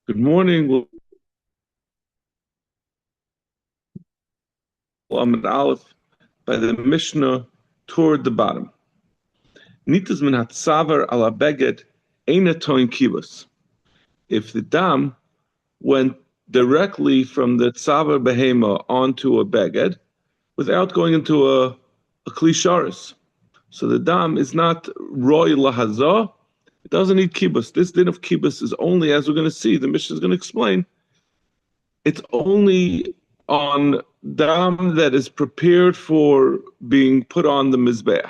Good morning. Amid Aleph by the Mishnah toward the bottom. Nitas min hatzavar ala beged eina toin kibus. If the dam went directly from the tzavar behema onto a beged without going into a klisharis, so the dam is not roy lahazah. It doesn't need kibus. This din of kibus is only, as we're going to see, the Mishnah is going to explain, it's only on dam that is prepared for being put on the mizbeach.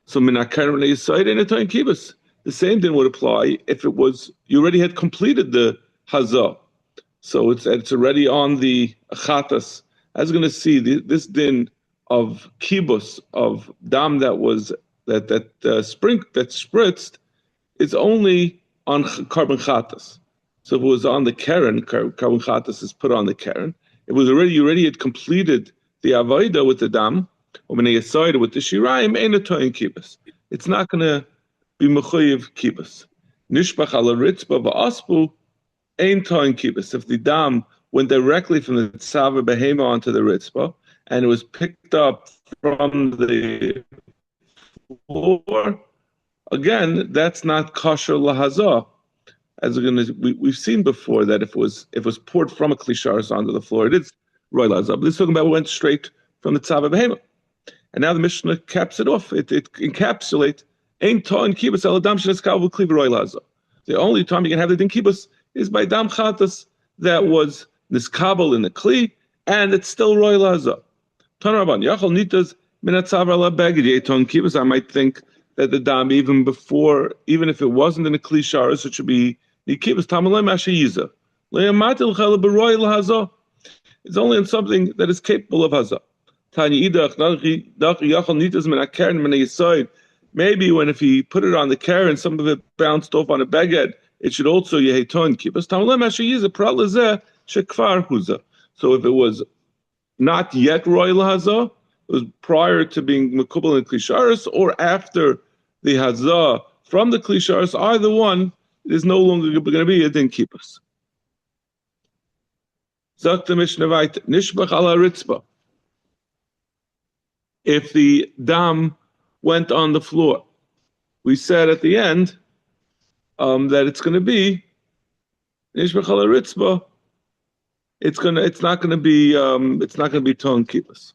So minakarim le'yisayid and etoin kibus. The same thing would apply if it was you already had completed the hazah. So it's already on the achatas. As we're going to see, this din of kibus of dam that was that spritzed is only on carbon chatas. So if it was on the keren, carbon chatas is put on the keren. It was you already had completed the avodah with the dam, or when you with the shirayim, ain't a toyin kibus. It's not going to be mechuyev kibus. Nishbach ala ritzba va'aspu ain't toyin kibus. If the dam went directly from the tzava behema onto the ritzba, and it was picked up from the floor, again, that's not kosher lahazah. As we've seen before that if it was poured from a klisharis onto the floor, it is roy lahazah. But this is talking about went straight from the tzava behema. And now the Mishnah caps it off. It encapsulates ein ta'in kibus el adam sheneskav v'kli v'roy lahazah. The only time you can have the din kibus is by dam chatas that was niskabel in the kli, and it's still roy lahazah. Tanaraban yachol nitas minat tzava la beged ta'in kibus. I might think that the dam even if it wasn't in a kli sharis, it should be nikibus tamalei mashayiza. Le'amatil chala b'roy lahazah. It's only in something that is capable of hazah. Maybe when if he put it on the keren, some of it bounced off on a beged, it should also yeheton kibus. So if it was not yet royal hazah, it was prior to being mekubal in klisharis, or after the hazah from the klisharis, either one is no longer going to be a din kibus. Zak the Mishnah weiter, nishbach ala ritzba. If the dam went on the floor, we said at the end that it's going to be nishbach ala ritzba. It's not going to be ton kibus.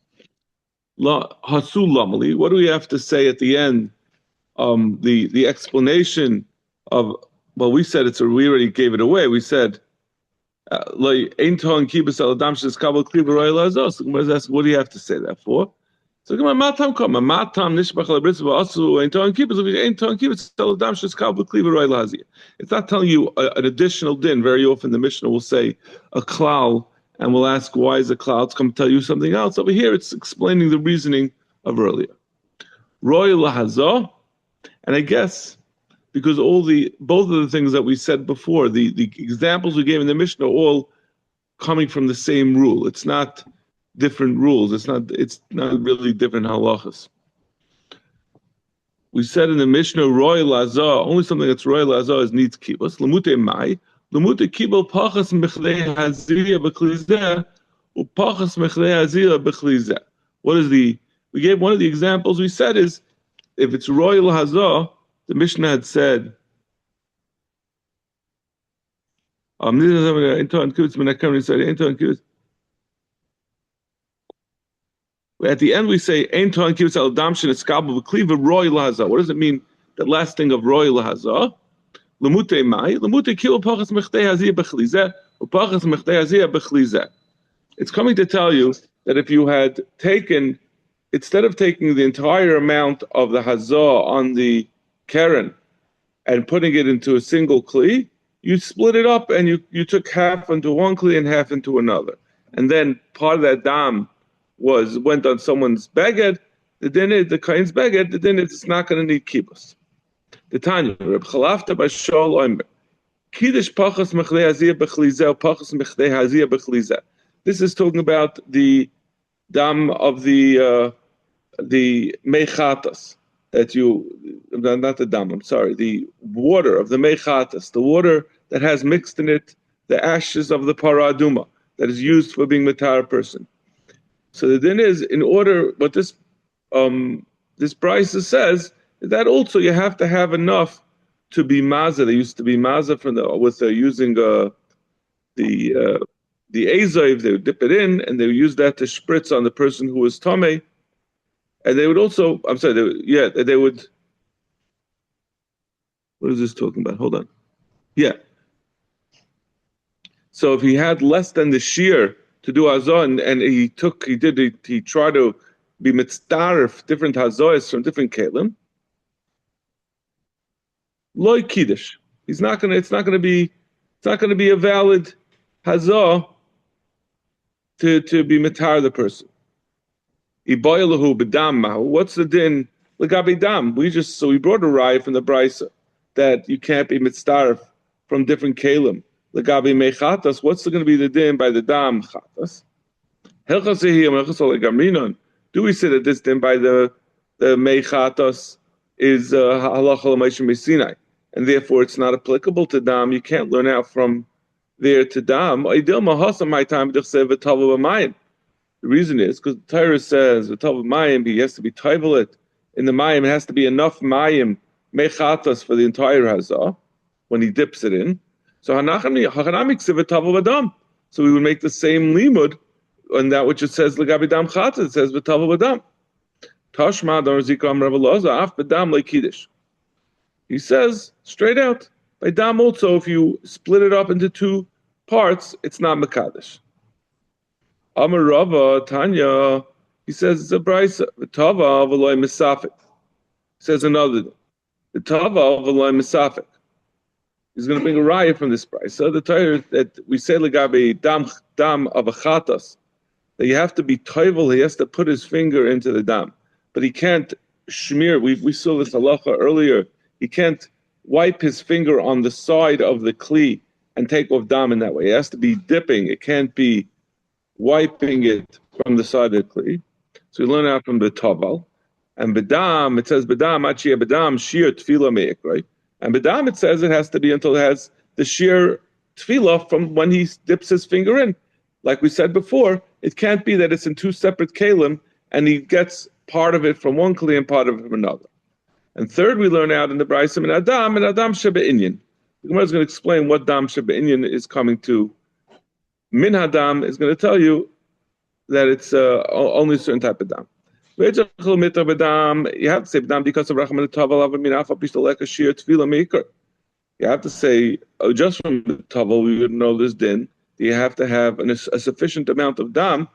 Hasu lamali. What do we have to say at the end? The explanation of we said we already gave it away. We said ein ton kibus al adam sheskabel kli v'roy lahazah. What do you have to say that for? So matam nishbach ala ritzba asu ein ton kibus ein ton kibus al adam sheskabel kli v'roy lahazah. It's not telling you an additional din. Very often the Mishnah will say a klal, and we'll ask why is a klal. It's come to tell you something else. Over here, it's explaining the reasoning of earlier. Roy lahazah, and I guess because both of the things that we said before, the examples we gave in the Mishnah are all coming from the same rule. It's not different rules. It's not really different halachas. We said in the Mishnah, roy lahazah, only something that's roy lahazah is needs kibus. Lamute mai. Lamute kibel pachas mechlei haziyah b'klizeh upachas mechlei haziyah b'klizeh. We gave one of the examples we said is, if it's roy lahazah, the Mishnah had said, at the end we say, ein ton kibus al dam sheneskabu v'kliva roy lahazah. What does it mean, that last thing of roy lahazah? Lemute mai, lemute kibel pachas mechdei haziyah b'chlizeh, upachas mechdei haziyah b'chlizeh. It's coming to tell you that if you had taken, instead of taking the entire amount of the hazah on the keren and putting it into a single kli, you split it up and you took half into one kli and half into another. And then part of that dam went on someone's beged, the kain's beged, then it's not going to need kibus. The Tanya, Reb Chalafta Bashol Omer, Kiddush pachas mechlei haziyah b'chlizeh, pachas mechlei haziyah b'chlizeh. This is talking about the dam of the mechatas, not the dam, I'm sorry, the water of the mechatas, the water that has mixed in it the ashes of the para aduma that is used for being matar person. So the din is, in order, what this brisa says is that also you have to have enough to be maza. They used to be maza from using the azav. They would dip it in, and they would use that to spritz on the person who was tamei. And they would also, I'm sorry, they would. What is this talking about? Hold on. Yeah. So if he had less than the shear to do hazon, and he tried to be mitzdarif different hazois from different kalim, loy kiddush. It's not going to be a valid hazah to be mitar the person. Iboyalahu b'dam. What's the din? L'gabi dam. We brought a raya from the brisa that you can't be mitzdarif from different kalim. L'gabi mechatas. What's going to be the din by the dam chatas? Do we say that this din by the mechatas is halacha l'maishim b'sinai, and therefore it's not applicable to dam? You can't learn out from there to dam. The reason is because the Torah says the tav mayim, he has to be taivalit in the mayim. It has to be enough mayim mechatas for the entire hazah when he dips it in. So we would make the same limud on that which it says legabi dam chatas. It says v'tav v'dam. Tashma dar zikram Rav Elazar af b'dam like kiddush. He says straight out by dam also, if you split it up into two parts, it's not mekadosh. Amar Rava Tanya, he says it's a brisa. V'tava v'loy misafik. Says another. V'tava v'loy misafik. He's going to bring a raya from this brisa. The Torah that we say legabi dam of a chatas, that you have to be toivel. He has to put his finger into the dam, but he can't shmear. We saw this halacha earlier. He can't wipe his finger on the side of the kli and take off dam in that way. It has to be dipping. It can't be wiping it from the side of the kli. So we learn out from the taval. And bedam, it says bedam, achia bedam, sheer tefillah meik, right? And bedam, it says it has to be until it has the sheer tefillah from when he dips his finger in. Like we said before, it can't be that it's in two separate kalim and he gets part of it from one kli and part of it from another. And third, we learn out in the Brisa, and adam sheba inyan. The Gemara is going to explain what dam sheba inyan is coming to. Min hadam is going to tell you that it's only a certain type of dam. You have to say dam because of rachman taval avaminafa pistaleka shir tefila maker. You have to say just from the taval we would know this din. You have to have a sufficient amount of dam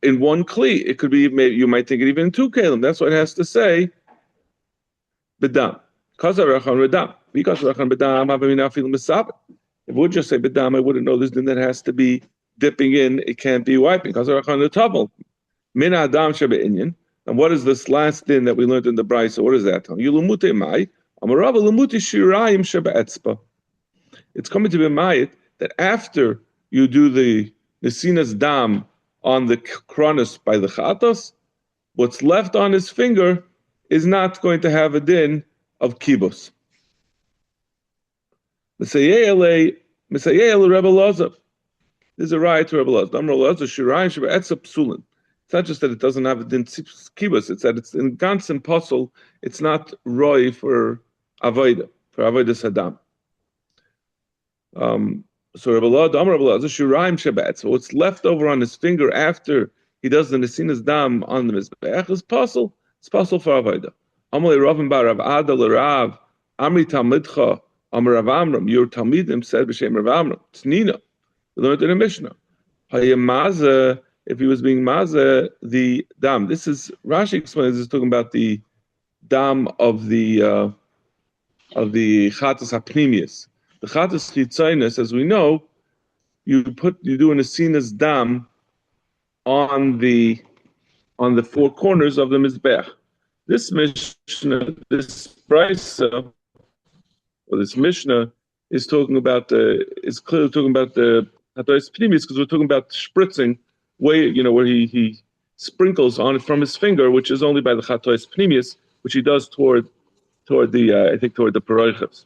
in one kli. It could be, maybe you might think it even in two kalim. That's what it has to say. Bedam. Because of rachman bedam. Because of rachman bedam avaminafa misabit. If we would just say bedam, I wouldn't know this din that has to be dipping in. It can't be wiping. Because of rachman the taval. Min adam sheba inyan. And what is this last din that we learned in the Brisa? What is that? It's coming to be mayit that after you do the Nesinas dam on the kronos by the chatos, what's left on his finger is not going to have a din of kibos. Misayel Rebbe Lozav. There's a riot to Rebbe Lozav. Rebbe Lozav shirayim sheba etzah psulin. It's not just that it doesn't have a din kibus, it's that it's in gans and puzzle, it's not roy for avodah sadam. So Rabbi Allah, so what's left over on his finger after he does the nesinas dam on the mizbeach is puzzle. It's puzzle for avodah. Amalei Ravim bar Rav Adal Rav Amri Talmidcha Amar Rav Amram. Your Talmidim said b'shem Rav Amram. It's Nina. We learned in the Mishnah. Hayamaza. If he was being maza the dam, this is Rashi explains. This is talking about the dam of the chatas hapnimius. The chatas chitzainus, as we know, you do an asinas dam on the four corners of the mizbeach. This Mishnah, this brisa, or this Mishnah is talking about is clearly talking about the chatas pnimius because we're talking about spritzing. Where he sprinkles on it from his finger, which is only by the chatois pnimius, which he does toward the paroiches.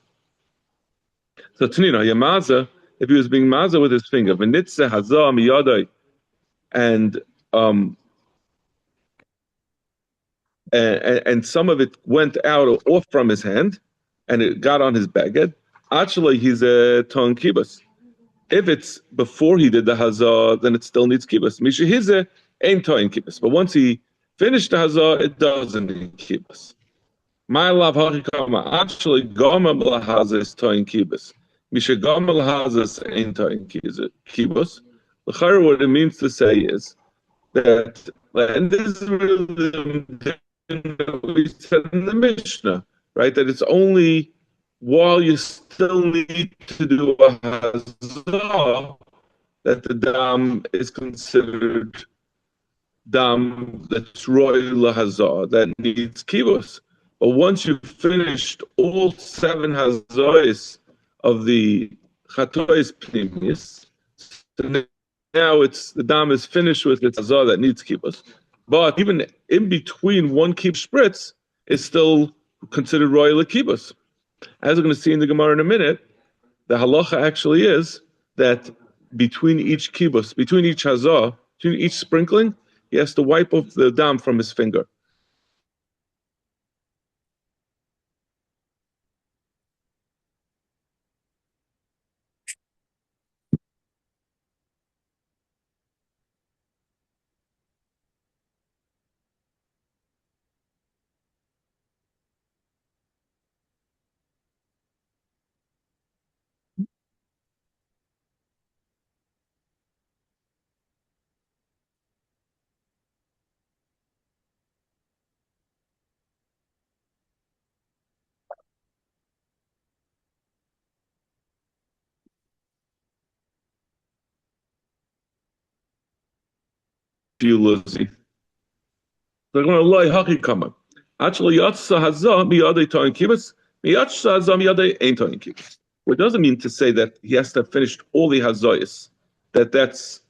So Tanina, Yamaza, if he was being maza with his finger, v'nitze hazah miyadai, and um, and some of it went out or off from his hand, and it got on his baguette. Actually, he's a ton kibas. If it's before he did the hazah, then it still needs kibas. Misha hize ain't ton kibas. But once he finished the hazah, it doesn't need kibas. My love hakikama actually gama blahaza is ton kibas. Misha gama blahaza ain't ton kibas. What it means to say is that, and this is really we said in the Mishnah, right? That it's only while you still need to do a hazah that the dam is considered dam that's royal lahazah that needs kibbutz. But once you've finished all 7 hazahs of the chatois pnimis, so now it's the dam is finished with its hazah that needs kibbutz. But even in between one keep spritz is still considered royal kibbutz. As we're going to see in the Gemara in a minute, the halacha actually is that between each kibbutz, between each hazah, between each sprinkling, he has to wipe off the dam from his finger. You Lizzie. They're going to lie haki kama. Actually, yatsa hazah miyadei toin kibbutz, miyatsa hazah miyadei ain't toin kibbutz. Which doesn't mean to say that he has to have finished all the hazayas. That's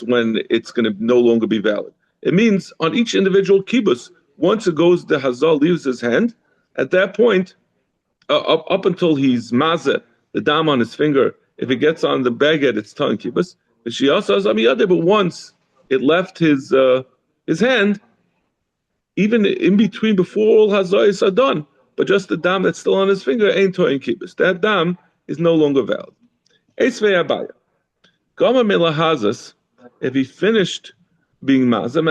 when it's going to no longer be valid. It means on each individual kibbutz, once it goes, the hazah leaves his hand. At that point, up until he's mazeh, the dam on his finger, if it gets on the baguette, it's toin kibbutz. But once it left his hand, even in between, before all hazayas are done, but just the dam that's still on his finger ain't toin kibbutz. That dam is no longer valid. Esvei abaya. Gama melahazas, if he finished being mazah,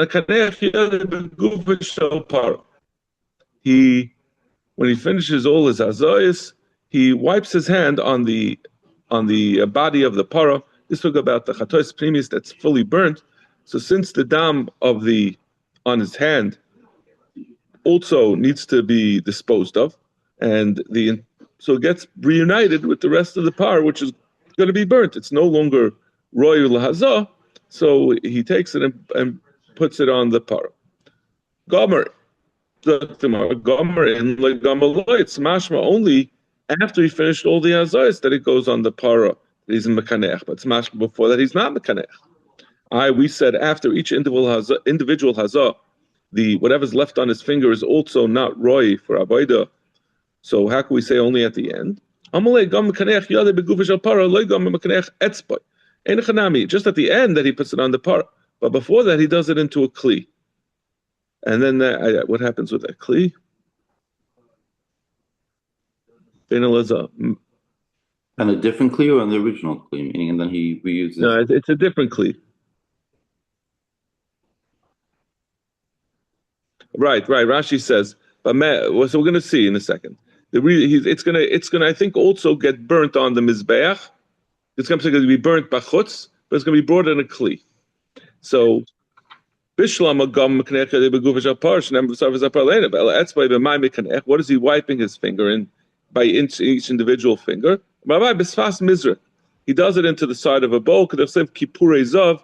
when he finishes all his hazayas, he wipes his hand on the body of the para. This talk about the chatois primis that's fully burnt. So since the dam of on his hand also needs to be disposed of, and so it gets reunited with the rest of the par, which is going to be burnt. It's no longer royal lahazah, so he takes it and puts it on the par. Gomer, Gomer in like Gomer, it's mashma only after he finished all the hazahs that it goes on the para. He's in mekanech, but it's mashma before that he's not mekanech. We said after each individual hazah, the whatever's left on his finger is also not roy for avodah. So how can we say only at the end? Just at the end that he puts it on the par, but before that he does it into a kli. And then what happens with that kli? And a different kli or on the original kli, meaning, and then he reuses. No, it's a different kli. Right. Rashi says, but so we're going to see in a second. It's gonna I think also get burnt on the mizbeach. It's going to be burnt bachutz, but it's going to be brought in a kli. So bishlam agam mekanech beguvish aparsh nemv'sarvus aparleina etzbay b'may mekanech. What is he wiping his finger in by each individual finger? Rabbi b'sfas mizrach. He does it into the side of a bowl. K'dachsev kipurei zav.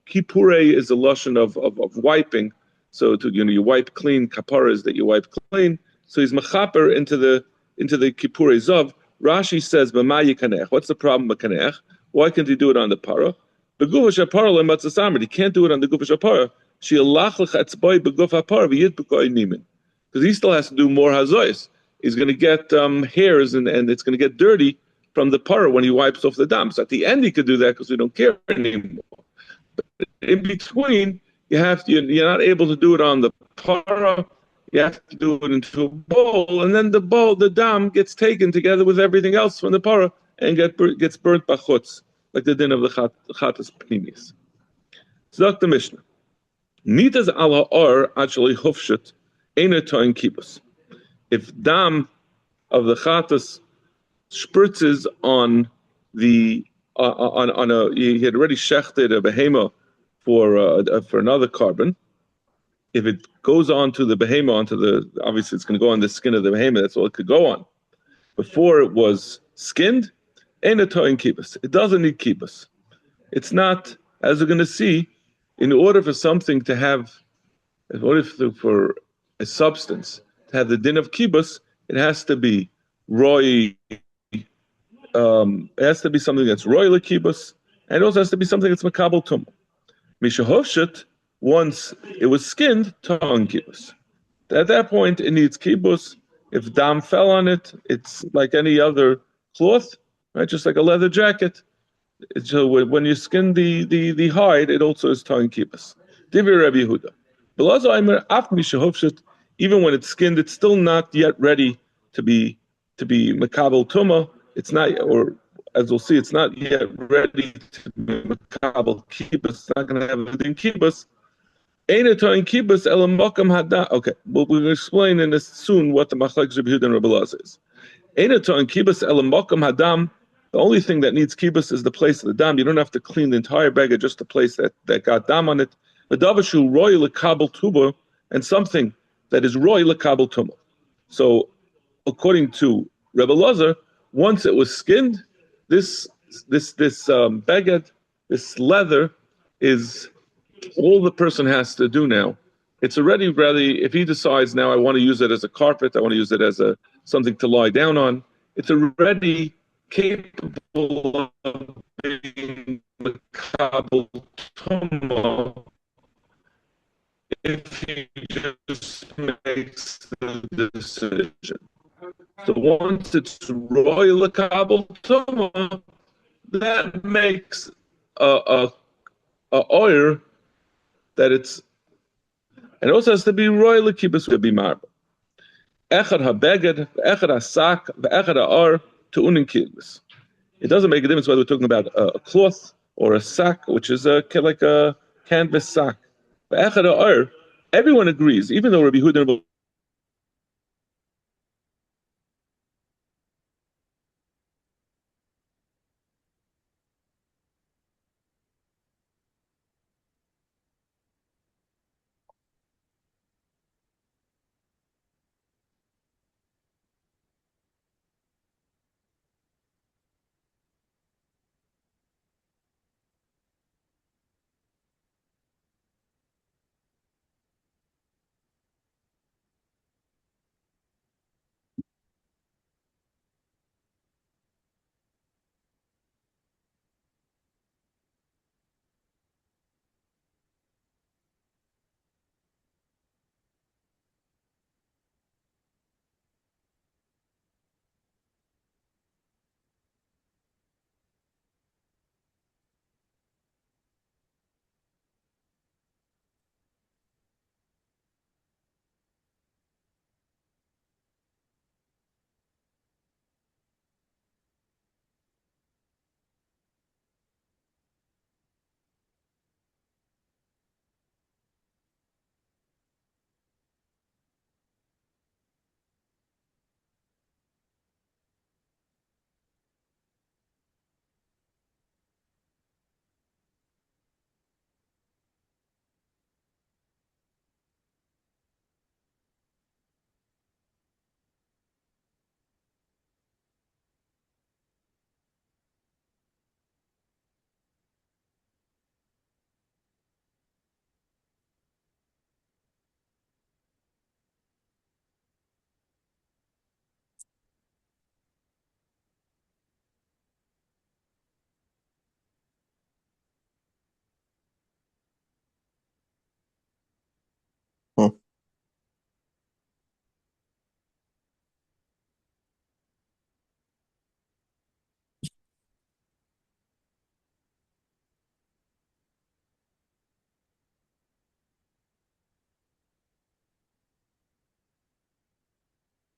Kipurei is a lashon of wiping. So you wipe clean kaparas that you wipe clean. So he's mechaper into the kipurei zav. Rashi says b'may yikanech. What's the problem with kanech? Why can't he do it on the para? Beguvash apara lematzasamrid. He can't do it on the guvash apara. She'alach lechatzbay beguf apara v'yit b'koy nimin. Because he still has to do more hazois. He's going to get hairs and it's going to get dirty from the parah when he wipes off the dam. So at the end he could do that because we don't care anymore. But in between, you're not able to do it on the parah. You have to do it into a bowl, and then the dam gets taken together with everything else from the parah and gets burnt bachutz, like the din of the chatas pnimis. So the Mishnah. Nitas ala or actually hufshet ena toin kibus. If dam of the chatas spritzes on the on a, he had already shechted a behema for another carbon. If it goes on to the behema, obviously it's going to go on the skin of the behema. That's all it could go on. Before it was skinned, ain't a toin kibus. It doesn't need kibus. It's not, as we're going to see, in order for something to have, for a substance to have the din of kibus, it has to be roy. It has to be something that's royal kibus, and it also has to be something that's makabel tumah. Mishahovshet, once it was skinned, tongue kibus. At that point, it needs kibus. If dam fell on it, it's like any other cloth, right? Just like a leather jacket. So when you skin the hide, it also is tongue kibus. Divi Rabbi Yehuda. Belazo Aimer af mishahovshet, even when it's skinned, it's still not yet ready to be makabel tumah. It's not, or as we'll see, it's not yet ready to be makabel kibus. It's not going to have a din kibus. Ain't it in kibus elam makam hada? Okay, we'll explain in this soon what the machlek Rabbi Yehuda and Rabbi Elazar is. Ain't it in kibus elam makam hadam? The only thing that needs kibus is the place of the dam. You don't have to clean the entire beggar, just the place that got dam on it. The davashu roy lekabel tuba, and something that is roy lekabel tumah. So, according to Rabbi Elazar, once it was skinned, this beged, this leather, is all the person has to do now. It's already ready. If he decides now, I want to use it as a carpet, I want to use it as something to lie down on, it's already capable of being makabel tumah if he just makes the decision. So once it's royal kabel tumah, that makes a oil that it's, and it also has to be royal kibus to be marble. Echad habeged, echad hasak, echad ha'ar to unin kibus. It doesn't make a difference whether we're talking about a cloth or a sack, which is like a canvas sack. Echad ha'ar, everyone agrees, even though Rabbi Yehuda and